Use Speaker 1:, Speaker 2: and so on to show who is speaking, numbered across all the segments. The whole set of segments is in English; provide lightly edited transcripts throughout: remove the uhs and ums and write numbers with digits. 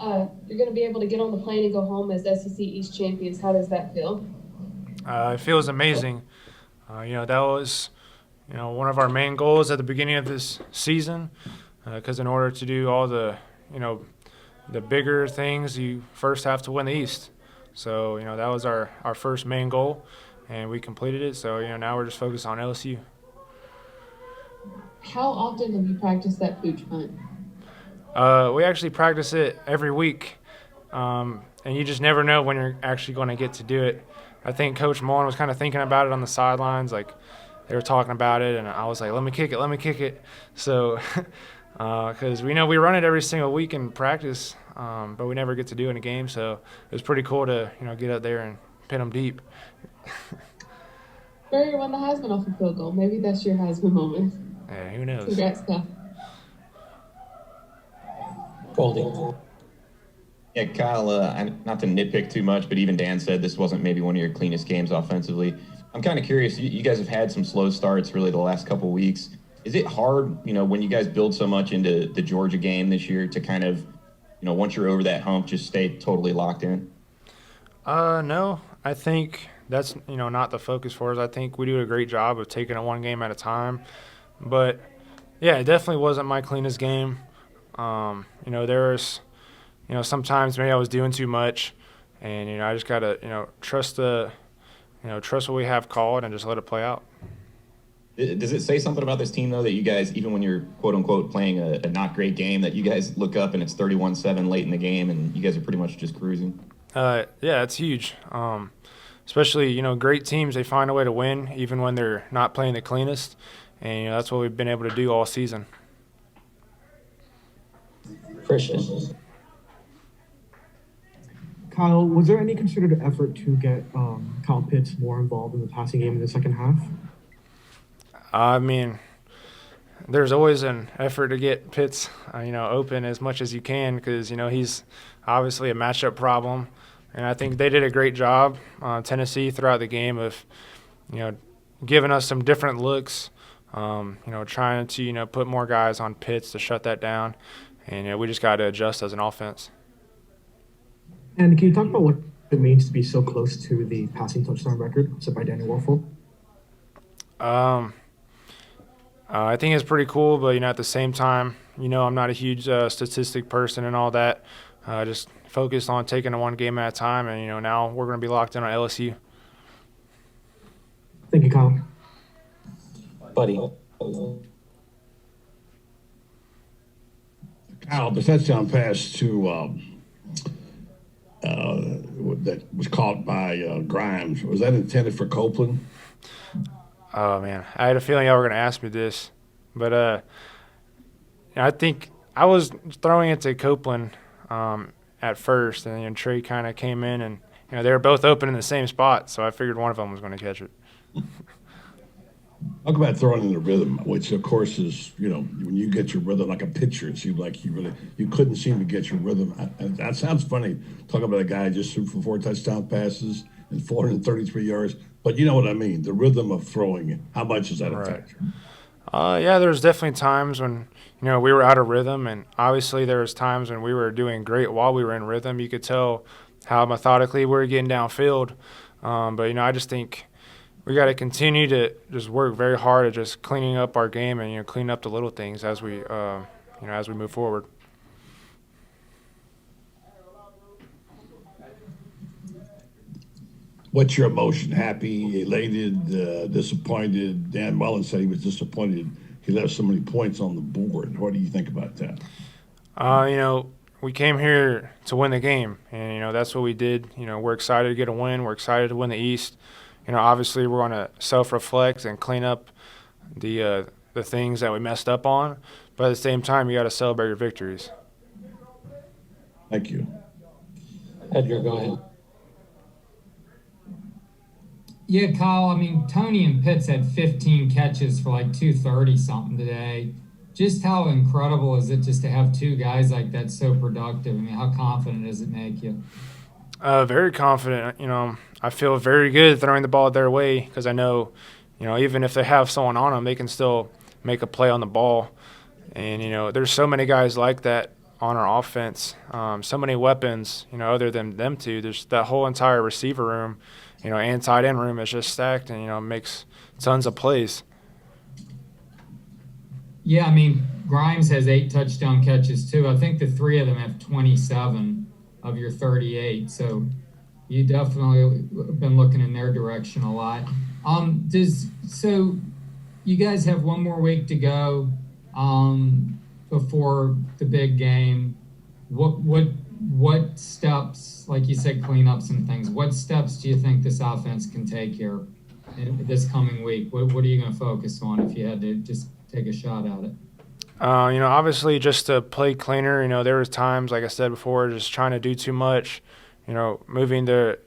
Speaker 1: You're going to be able to get on the plane and go home as SEC East champions. How does that feel?
Speaker 2: It feels amazing. That was one of our main goals at the beginning of this season, because in order to do all the you know the bigger things, you first have to win the East. So that was our first main goal, and we completed it. So now we're just focused on LSU.
Speaker 1: How often have you practiced that pooch punt?
Speaker 2: We actually practice it every week, and you just never know when you're actually going to get to do it. I think Coach Mullen was kind of thinking about it on the sidelines, like they were talking about it, and I was like, let me kick it. So, because we know we run it every single week in practice, but we never get to do it in a game. So it was pretty cool to get up there and pin them deep.
Speaker 1: Spurrier won the Heisman off a field goal. Maybe that's your Heisman moment.
Speaker 2: Yeah, who knows?
Speaker 1: Congrats, Kyle.
Speaker 3: Folding.
Speaker 4: Yeah, Kyle, not to nitpick too much, but even Dan said this wasn't maybe one of your cleanest games offensively. I'm kind of curious. You guys have had some slow starts really the last couple of weeks. Is it hard, when you guys build so much into the Georgia game this year to kind of, once you're over that hump, just stay totally locked in?
Speaker 2: No, I think that's not the focus for us. I think we do a great job of taking it one game at a time. But yeah, it definitely wasn't my cleanest game. There was sometimes maybe I was doing too much, and I just gotta trust trust what we have called and just let it play out.
Speaker 4: Does it say something about this team, though, that you guys, even when you're quote-unquote playing a not great game, that you guys look up and it's 31-7 late in the game and you guys are pretty much just cruising?
Speaker 2: Yeah, it's huge. Especially great teams, they find a way to win even when they're not playing the cleanest, and that's what we've been able to do all season.
Speaker 3: Christian.
Speaker 5: Kyle, was there any considered effort to get Kyle Pitts more involved in the passing game in the second half?
Speaker 2: I mean, there's always an effort to get Pitts, open as much as you can because, he's obviously a matchup problem. And I think they did a great job, Tennessee, throughout the game of, giving us some different looks, trying to, put more guys on Pitts to shut that down. And, we just got to adjust as an offense.
Speaker 5: And can you talk about what it means to be so close to the passing touchdown record set by Danny Warfel?
Speaker 2: I think it's pretty cool, but at the same time, I'm not a huge statistic person and all that. Just focused on taking it one game at a time, and now we're going to be locked in on LSU.
Speaker 5: Thank you, Kyle.
Speaker 3: Buddy.
Speaker 6: Kyle, the touchdown pass to that was caught by Grimes, was that intended for Copeland?
Speaker 2: Oh, man. I had a feeling y'all were going to ask me this. But I think I was throwing it to Copeland at first, and then Trey kind of came in, and they were both open in the same spot, so I figured one of them was going to catch it.
Speaker 6: Talk about throwing in the rhythm, which of course is, when you get your rhythm like a pitcher, it seemed like you couldn't seem to get your rhythm. And that sounds funny, talking about a guy just threw for 4 touchdown passes and 433 yards. But you know what I mean, the rhythm of throwing, how much is that a factor?
Speaker 2: Yeah, there's definitely times when, we were out of rhythm, and obviously there was times when we were doing great while we were in rhythm. You could tell how methodically we were getting downfield. But, I just think we got to continue to just work very hard at just cleaning up our game and, clean up the little things as we move forward.
Speaker 6: What's your emotion? Happy, elated, disappointed? Dan Mullen said he was disappointed he left so many points on the board. What do you think about that?
Speaker 2: We came here to win the game, and, that's what we did. We're excited to get a win. We're excited to win the East. Obviously we're going to self-reflect and clean up the things that we messed up on. But at the same time, you got to celebrate your victories.
Speaker 6: Thank you.
Speaker 3: Edgar, go ahead.
Speaker 7: Yeah, Kyle, Tony and Pitts had 15 catches for like 230-something today. Just how incredible is it just to have two guys like that so productive? How confident does it make you?
Speaker 2: Very confident. I feel very good throwing the ball their way because I know, even if they have someone on them, they can still make a play on the ball. And, there's so many guys like that on our offense. So many weapons, other than them two. There's that whole entire receiver room, and tight end room is just stacked, and makes tons of plays.
Speaker 7: Yeah, I mean, Grimes has 8 touchdown catches too. I think the 3 of them have 27 of your 38. So you definitely been looking in their direction a lot. So you guys have one more week to go before the big game. What steps, like you said, clean up some things. What steps do you think this offense can take here in this coming week? What are you going to focus on if you had to just take a shot at it?
Speaker 2: Obviously just to play cleaner. There was times, like I said before, just trying to do too much, moving the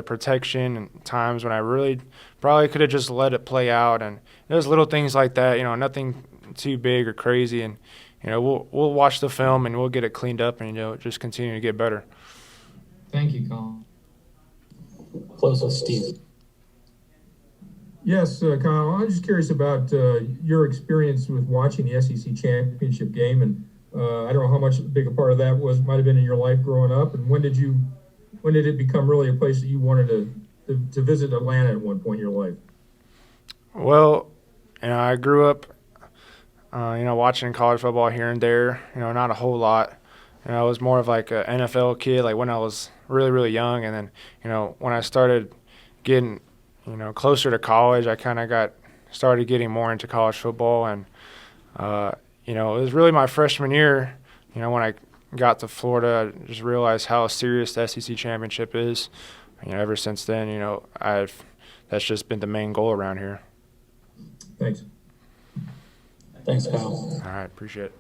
Speaker 2: protection, and times when I really probably could have just let it play out. And there's little things like that, nothing too big or crazy. And, we'll watch the film and we'll get it cleaned up and, just continue to get better.
Speaker 7: Thank you, Colin.
Speaker 3: Close with Steve.
Speaker 8: Yes, Kyle, I'm just curious about your experience with watching the SEC championship game, and I don't know how much big a part of that might have been in your life growing up, and when did it become really a place that you wanted to visit Atlanta at one point in your life?
Speaker 2: Well, I grew up, watching college football here and there, not a whole lot. I was more of like an NFL kid, like when I was really, really young, and then, when I started getting closer to college, I kind of started getting more into college football. And, it was really my freshman year, when I got to Florida, I just realized how serious the SEC championship is. Ever since then, that's just been the main goal around here.
Speaker 8: Thanks.
Speaker 3: Thanks, Kyle.
Speaker 2: All right, appreciate it.